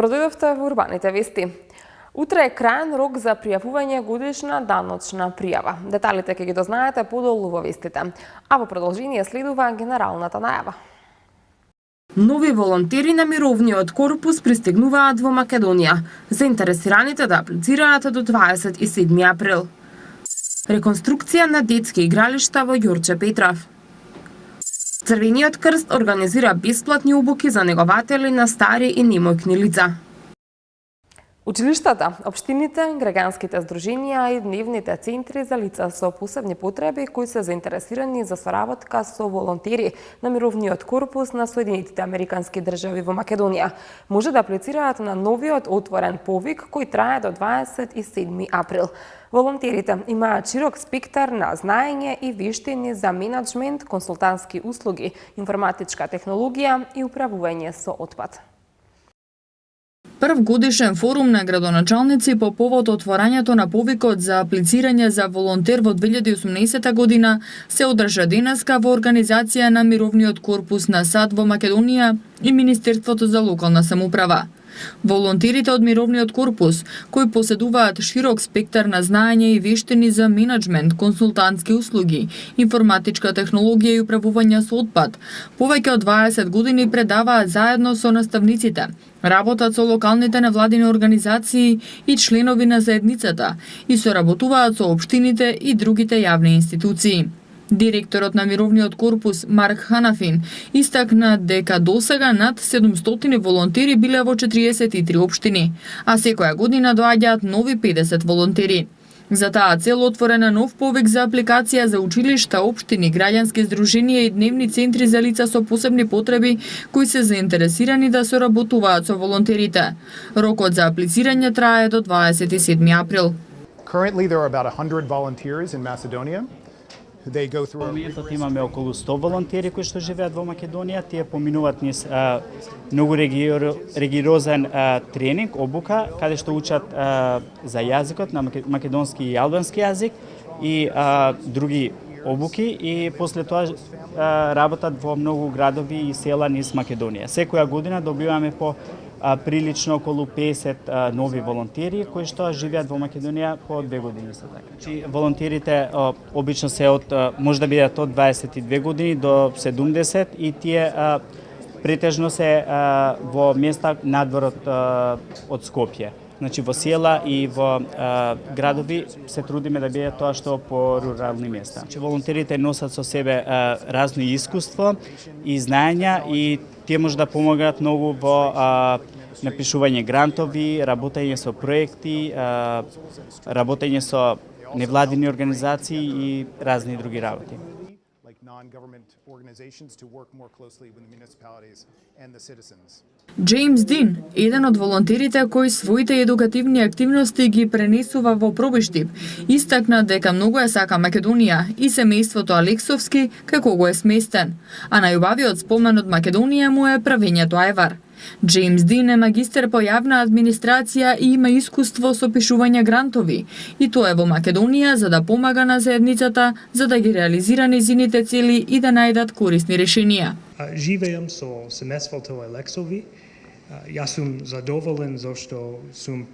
Добродојдовте во Урбаните вести. Утре е краен рок за пријавување годишна даночна пријава. Деталите ќе ги дознаете подолу во вестите. А во продолжение следува генералната најава. Нови волонтери на мировниот корпус пристигнуваат во Македонија. Заинтересираните да аплицираат до 27 април. Реконструкција на детски игралишта во Јорче Петров. Црвениот крст организира бесплатни обуки за негователи на стари и немојкни лица. Училиштата, општините, граѓанските здруженија и дневните центри за лица со посебни потреби кои се заинтересирани за соработка со волонтери на мировниот корпус на Соединетите Американски држави во Македонија може да аплицираат на новиот отворен повик кој трае до 27 април. Волонтерите имаат широк спектар на знаење и вештини за менаџмент, консултантски услуги, информатичка технологија и управување со отпад. Прв годишен форум на градоначалници по повод отворањето на повикот за аплицирање за волонтер во 2018 година се одржа денеска во организација на Мировниот корпус на САД во Македонија и Министерството за локална самоуправа. Волонтерите од Мировниот корпус, кои поседуваат широк спектар на знаење и вештини за менаџмент, консултантски услуги, информатичка технологија и управување со отпад, повеќе од 20 години предаваат заедно со наставниците, работат со локалните невладини организации и членови на заедницата и соработуваат со општините и другите јавни институции. Директорот на Мировниот корпус Марк Ханафин истакна дека досега над 700 волонтери биле во 43 општини, а секоја година доаѓаат нови 50 волонтери. За таа цел отворена нов повик за апликација за училишта, општини, граѓански здруженија и дневни центри за лица со посебни потреби кои се заинтересирани да соработуваат со волонтерите. Рокот за аплицирање трае до 27 април. Currently there are about 100 volunteers in Macedonia. Во моментот имаме околу 100 волонтери кои што живеат во Македонија. Тие поминуваат низ многу ригорозен тренинг, обука, каде што учат за јазикот на македонски и албански јазик и други обуки и после тоа работат во многу градови и села низ Македонија. Секоја година добиваме по прилично околу 50 нови волонтери кои што живеат во Македонија по 2 години се така. Значи волонтерите обично се од може да бидат од 22 години до 70 и тие претежно се во места надвор од Скопје. Значи во села и во градови се трудиме да биде тоа што по рурални места. Значи волонтерите носат со себе разно искуство и знаења и тие може да помогнат многу во напишување грантови, работење со проекти, работење со невладини организации и разни други работи. Джеймс Дин, еден од волонтерите кои своите едукативни активности ги пренесува во Пробиштип, истакна дека многу ја сака Македонија и семејството Алексовски како го е сместен, а најубавиот спомен од Македонија му е правењето ајвар. Джеймс Дин е магистер по јавна администрација и има искуство со пишување грантови, и тоа е во Македонија за да помага на заедницата за да ги реализира незините цели и да најдат корисни решенија. Живеам со семејството Алексови. Јас сум задоволен зашто сум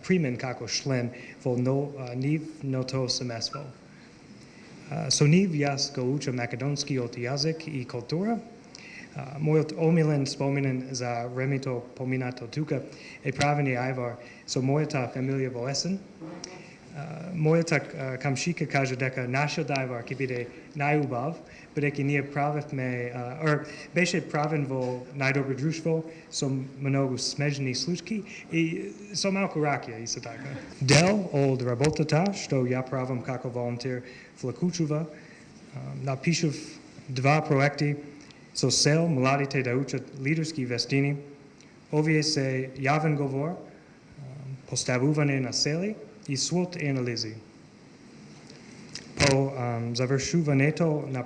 примен како член во нив тоа семејство. Со нив јас го учам македонскиот јазик и култура. Мојот омилен споменен за времето поминато тука е правење ајвар со мојата фамилија во Есен. Мојата камшика каже дека нашиот ајвар ќе биде најубав, бидејќи ние правевме, беше правен во најдобро друштво со многу смежни случаи и со малку ракија исто така. Дел од работата што ја правам како волонтер во Кучува, напишав 2 проекти со цел младите да учат лидерски вештини. Овие се јавен говор, поставување на цели и SWOT анализи. По завршувањето на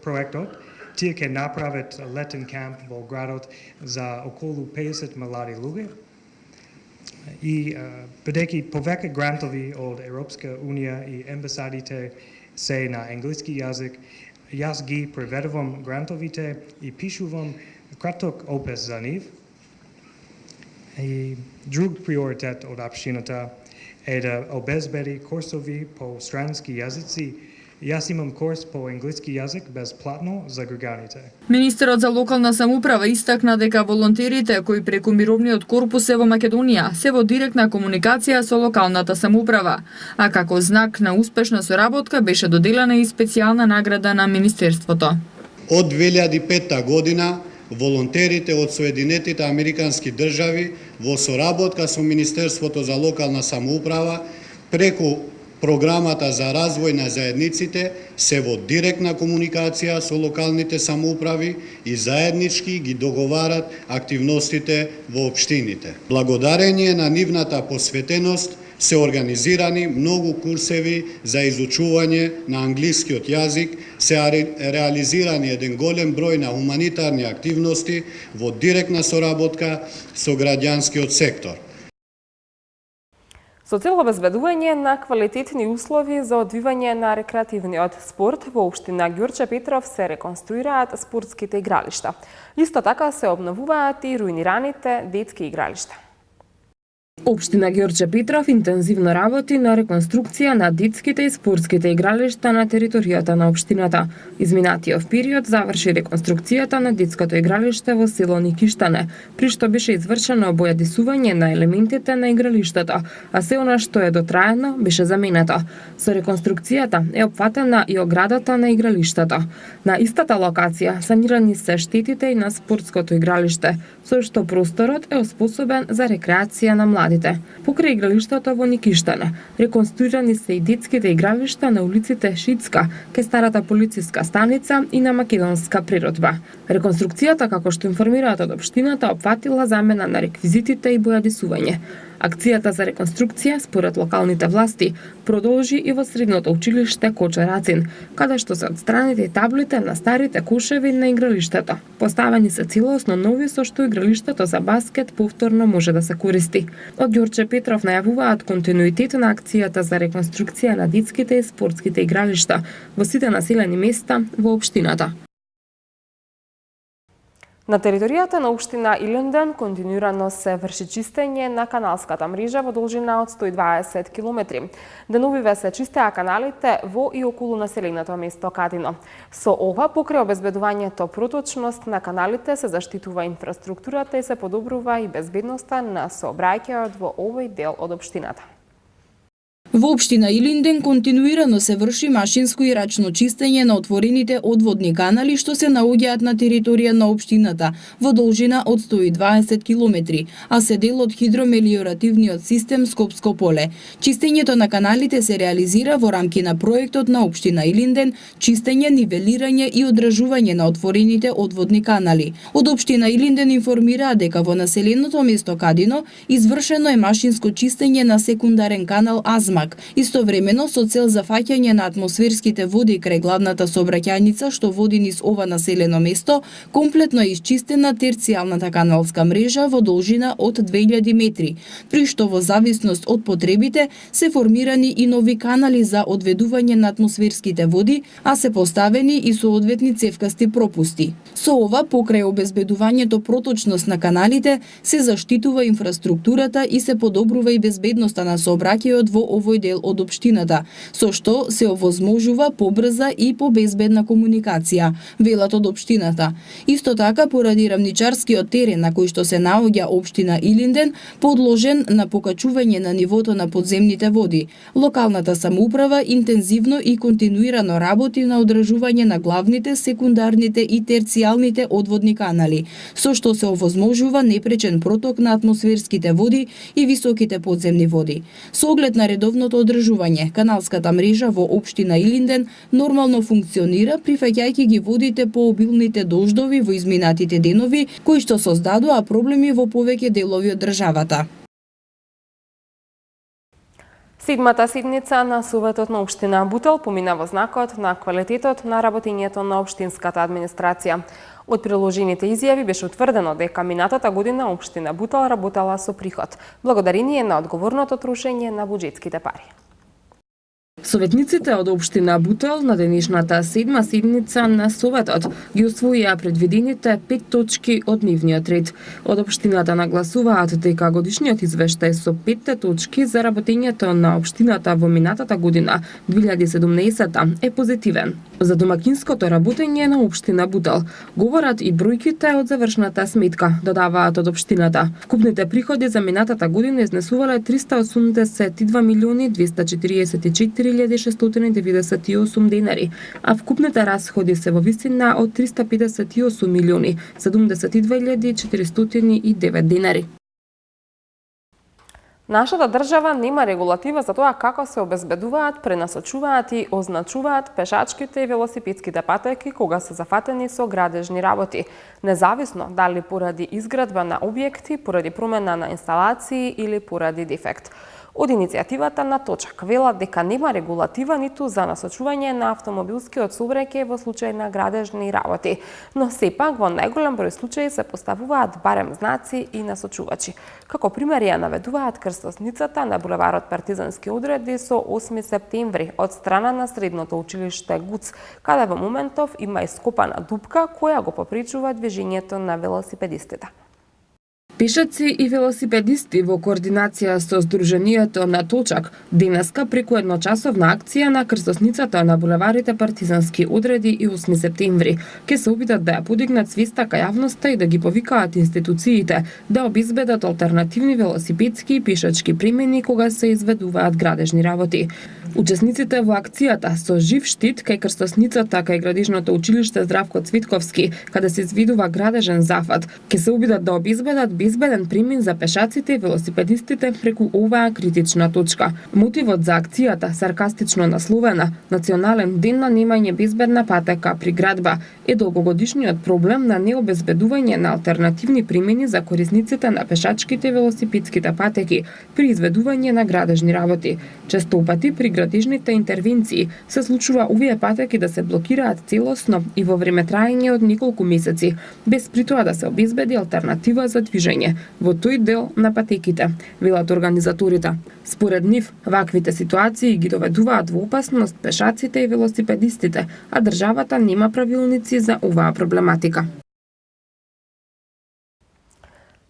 проектот, тие ќе направат летен камп во градот за околу 50 млади луѓе. И бидејќи повеќе грантови од Европска унија и ембасадите се на англиски јазик, јас ги преведувам грантовите и пишувам краток опис за нив. И друг приоритет од општината е да обезбеди курсови по странски јазици. Јас имам курс по англиски јазик безплатно за граѓаните. Министерот за локална самоуправа истакна дека волонтерите кои преку мировниот корпус во Македонија се во директна комуникација со локалната самоуправа, а како знак на успешна соработка беше доделена и специјална награда на Министерството. Од 2005 година волонтерите од Соединетите Американски држави во соработка со Министерството за локална самоуправа преку Програмата за развој на заедниците се во директна комуникација со локалните самоуправи и заеднички ги договарат активностите во општините. Благодарение на нивната посветеност се организирани многу курсеви за изучување на англискиот јазик, се реализирани еден голем број на хуманитарни активности во директна соработка со граѓанскиот сектор. Со цел обезбедување на квалитетни услови за одвивање на рекреативниот спорт во општина Ѓурче Петров се реконструираат спортските игралишта. Исто така се обновуваат и руинираните детски игралишта. Општина Ѓурче Петров интензивно работи на реконструкција на детските и спортските игралишта на територијата на општината. Изминатиот период заврши реконструкцијата на детското игралиште во село Никиштане, при што беше извршено бојадисување на елементите на игралиштето, а се она што е дотраено беше заменето. Со реконструкцијата е опфатена и оградата на игралиштето. На истата локација санирани се штетите и на спортското игралиште, со што просторот е оспособен за рекреација на младите. Покрај игралиштето во Никиштане, реконструирани се и детските игралишта на улиците Шицка, кај старата полициска станица и на Македонска природба. Реконструкцијата, како што информираат од општината, опфатила замена на реквизитите и бојадисување. Акцијата за реконструкција, според локалните власти, продолжи и во средното училиште Коча Рацин, каде што се отстранети таблите на старите кошеви на игралиштето. Поставени се целосно нови со што игралиштето за баскет повторно може да се користи. Од Ѓурче Петров најавуваат континуитет на акцијата за реконструкција на детските и спортските игралишта во сите населени места во општината. На територијата на општина Илинден континуирано се врши чистење на каналската мрежа во должина од 120 км. Деновиве се чистеа каналите во и околу населеното место Катино. Со ова, покрај обезбедувањето проточност на каналите, се заштитува инфраструктурата и се подобрува и безбедноста на сообраќајот во овој дел од општината. Во општина Илинден континуирано се врши машинско и рачно чистење на отворените одводни канали што се наоѓаат на територија на општината во должина од 120 км, а се дел од хидромелиоративниот систем Скопско поле. Чистењето на каналите се реализира во рамки на проектот на општина Илинден, чистење, нивелирање и одражување на отворените одводни канали. Од општина Илинден информираа дека во населеното место Кадино извршено е машинско чистење на секундарен канал Азма. Истовремено, со цел за фаќање на атмосферските води крај главната сообраќајница што води низ ова населено место, комплетно е исчистена терцијалната каналска мрежа во должина од 2000 метри, при што во зависност од потребите се формирани и нови канали за одведување на атмосферските води, а се поставени и соодветни цевкасти пропусти. Со ова, покрај обезбедувањето проточност на каналите, се заштитува инфраструктурата и се подобрува и безбедноста на сообраќајот во овој дел од општината, со што се овозможува побрза и побезбедна комуникација, велат од општината. Исто така, поради рамничарскиот терен на кој што се наоѓа општина Илинден, подложен на покачување на нивото на подземните води, локалната самоуправа интензивно и континуирано работи на одржување на главните, секундарните и терцијалните одводни канали, со што се овозможува непречен проток на атмосферските води и високите подземни води. Со оглед на редовното одржување, каналската мрежа во општина Илинден нормално функционира, прифаќајќи ги водите по обилните дождови во изминатите денови, кои што создадоа проблеми во повеќе делови од државата. Седмата седница на Советот на општина Бутел помина во знакот на квалитетот на работењето на општинската администрација. Од приложените изјави беше утврдено дека минатата година општина Бутел работела со приход, благодарение на одговорното трошење на буџетските пари. Советниците од општина Бутел на денешната седма седница на Советот ги усвоија предвидените 5 точки од нивниот ред. Од општината нагласуваат дека годишниот извештај со 5 точки за работењето на општината во минатата година, 2017, е позитивен. За домакинското работење на општина Бутел говорат и бројките од завршната сметка, додаваат од општината. Вкупните приходи за минатата година изнесувале 382 милиони 244.698 денари, а вкупните расходи се во висина од 358 милиони 72.409 денари. Нашата држава нема регулатива за тоа како се обезбедуваат, пренасочуваат и означуваат пешачките и велосипедските патеки кога се зафатени со градежни работи, независно дали поради изградба на објекти, поради промена на инсталации или поради дефект. Од иницијативата на Точак велат дека нема регулатива ниту за насочување на автомобилскиот сообраќај во случај на градежни работи, но сепак во најголем број случаи се поставуваат барем знаци и насочувачи. Како пример ја наведуваат крстосницата на булеварот Партизански одреди со 8 септември од страна на средното училиште ГУЦ, каде во моментов има ископана дупка која го попречува движењето на велосипедистите. Пешаци и велосипедисти во координација со Сдруженијето на Точак денеска преку едночасовна акција на крстосницата на булеварите Партизански одреди и 8 септември ќе се обидат да ја подигнат свеста кај јавноста и да ги повикаат институциите да обезбедат алтернативни велосипедски и пешачки премини кога се изведуваат градежни работи. Учесниците во акцијата со жив штит кај крстосницата кај градежното училиште Здравко Цветковски, каде се изведува градежен зафат, ќе се обидат да обезбедат безбеден премин за пешаците и велосипедистите преку оваа критична точка. Мотивот за акцијата, саркастично насловена Национален ден на немање безбедна патека при градба, е долгогодишниот проблем на необезбедување на алтернативни премини за корисниците на пешачките и велосипедските патеки при изведување на градежни работи. Честопати при градежните интервенции се случува овие патеки да се блокираат целосно и во време траење од неколку месеци, без при тоа да се обезбеди алтернатива за движење во тој дел на патеките, велат организаторите. Според нив, ваквите ситуации ги доведуваат во опасност пешаците и велосипедистите, а државата нема правилници за оваа проблематика.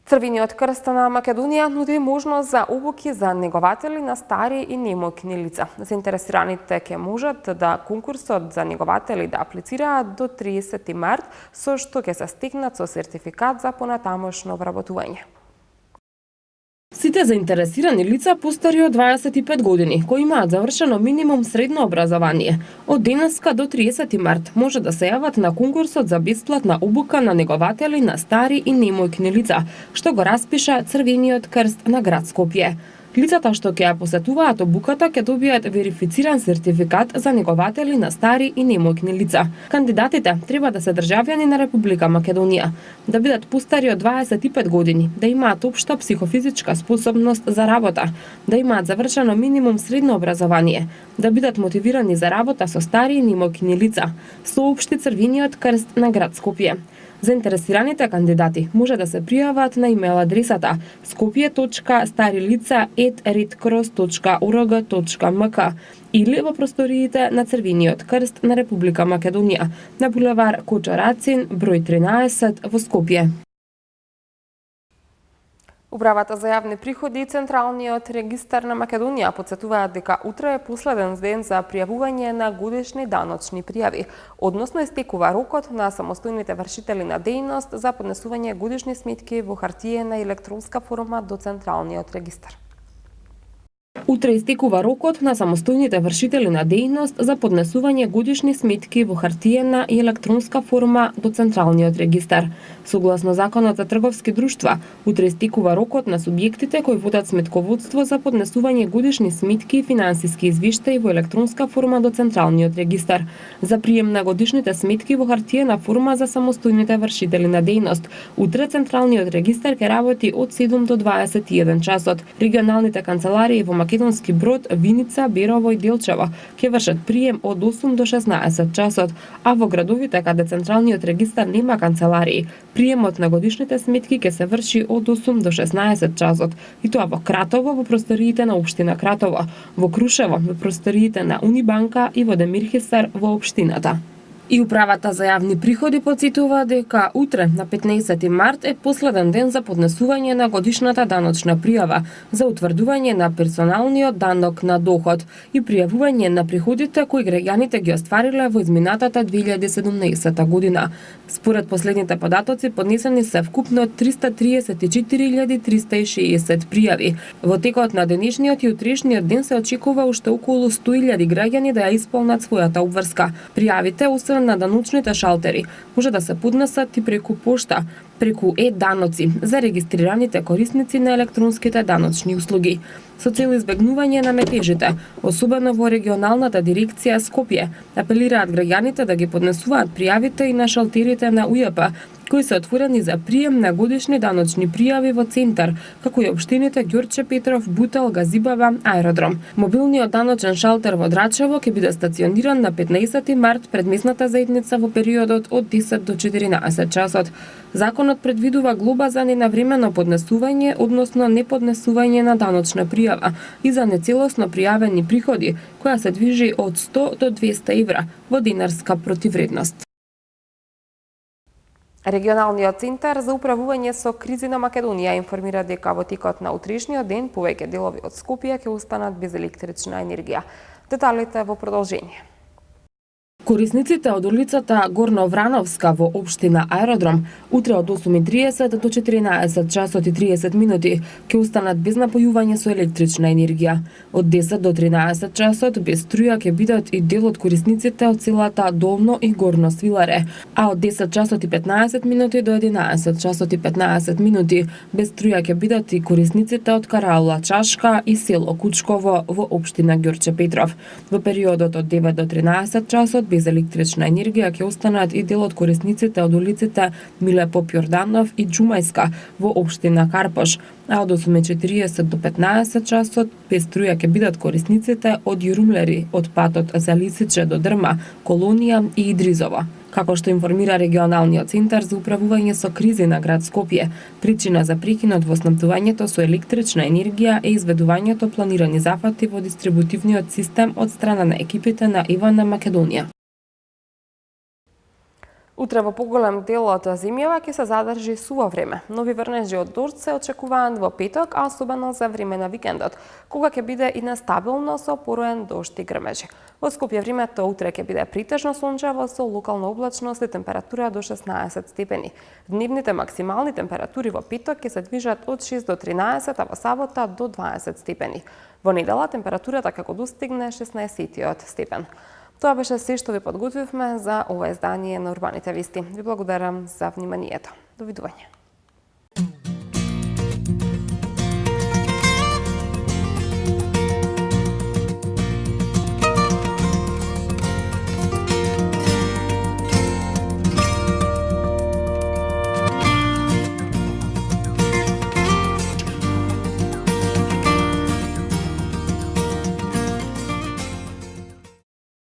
Црвениот крст на Македонија нуди можност за обуки за негователи на стари и неmoćни лица. Заинтересираните ќе можат да конкурсот за негователи да аплицираат до 30 март, со што ќе се стекнат со сертификат за понатамошно обработување. Сите заинтересирани лица постари од 25 години, кои имаат завршено минимум средно образование, од денеска до 30 март може да се јават на конкурсот за бесплатна обука на негователи на стари и неmoćни лица, што го распиша Црвениот крст на град Скопје. Лицата што ќе ја посетуваат обуката ќе добијат верифициран сертификат за негователи на стари и неmoćни лица. Кандидатите треба да се државјани на Република Македонија, да бидат постари од 25 години, да имаат општа психофизичка способност за работа, да имаат завршено минимум средно образование, да бидат мотивирани за работа со стари и неmoćни лица, соопшти Црвениот крст на град Скопје. Заинтересираните кандидати може да се пријават на имейл адресата skopje.starilica@redcross.org.mk или во просториите на Црвениот крст на Република Македонија на булевар Кочо Рацин, број 13 во Скопје. Управата за јавни приходи и Централниот регистар на Македонија потсетуваат дека утре е последен ден за пријавување на годишни даночни пријави, односно истекува рокот на самостојните вршители на дејност за поднесување годишни сметки во хартиена и електронска форма до Централниот регистар. Утре истекува рокот на самостојните вршители на дејност за поднесување годишни сметки во хартиена и електронска форма до Централниот регистар. Согласно Законот за трговски друштва, утре истекува рокот на субјектите кои водат сметководство за поднесување годишни сметки и финансиски извештаи во електронска форма до Централниот регистар. За прием на годишните сметки во хартиена форма за самостојните вршители на дејност, утре Централниот регистар ќе работи од 7 до 21 часот. Регионалните канцеларии во македонски брод Виница, Берово и Делчево ќе вршат прием од 8 до 16 часот, а во градовите каде Централниот регистар нема канцеларии, приемот на годишните сметки ќе се врши од 8 до 16 часот, и тоа во Кратово во просториите на општина Кратово, во Крушево во просториите на Унибанка и во Демирхисар во општината. И управата за јавни приходи потсетува дека утре на 15 март е последен ден за поднесување на годишната даночна пријава за утврдување на персоналниот данок на доход и пријавување на приходите кои граѓаните ги оствариле во изминатата 2017 година. Според последните податоци поднесени се вкупно 334.360 пријави. Во текот на денешниот и утрешниот ден се очекува уште околу 100.000 граѓани да ја исполнат својата обврска. Пријавите освен на даночните шалтери може да се поднесат и преку пошта, преку е-даноци за регистрираните корисници на електронските даночни услуги. Со цел избегнување на метежите, особено во регионалната дирекција Скопје, апелираат граѓаните да ги поднесуваат пријавите и на шалтерите на УЈП, кои се отворени за прием на годишни даночни пријави во центар, како и општините Ѓорче Петров, Бутел, Газибава, Аеродром. Мобилниот даночен шалтер во Драчево ќе биде стациониран на 15 март пред местната заедница во периодот од 10 до 14 часот. Законот предвидува глоба за ненавремено поднесување, односно неподнесување на даночна пријава и за нецелосно пријавени приходи, која се движи од 100 до 200 евра во динарска противредност. Регионалниот центар за управување со кризи на Македонија информира дека во текот на утрешниот ден повеќе делови од Скопје ќе останат без електрична енергија. Деталите во продолжение. Корисниците од улицата Горноврановска во општина Аеродром утре од 8:30 до 14 часот и 30 минути ќе останат без напојување со електрична енергија. Од 10 до 13 часот без струја ќе бидат и дел од корисниците од селата Долно и Горно Свиларе, а од 10 часот и 15 минути до 11 часот и 15 минути без струја ќе бидат и корисниците од Караула Чашка и село Кучково во општина Ѓорче Петров. Во периодот од 9 до 13 часот без електрична енергија ќе останат и дел од корисниците од улиците Миле Поп Јорданов и Џумајска во општина Карпош, а од 8:40 до 15 часот без струја ќе бидат корисниците од Јурумлери, од патот за Лисиче до Дрма, Колонија и Идризово. Како што информира регионалниот центар за управување со кризи на град Скопје, причина за прекинот во снабдувањето со електрична енергија е изведувањето планирани зафати во дистрибутивниот систем од страна на екипите на ИВН Македонија. Утре во поголем дел од земјава ќе се задржи суво време. Нови врнежи од дожд се очекуваат во петок, а особено за време на викендот, кога ќе биде и нестабилно со пороен дожд и грмежи. Во Скопје времето утре ќе биде претежно сончево со локална облачност и температура до 16 степени. Дневните максимални температури во петок ќе се движат од 6 до 13, а во сабота до 20 степени. Во недела температурата како достигне 16 степен. Тоа беше се што ви подготвивме за ова издание на Урбаните вести. Ви благодарам за вниманието. Довидување.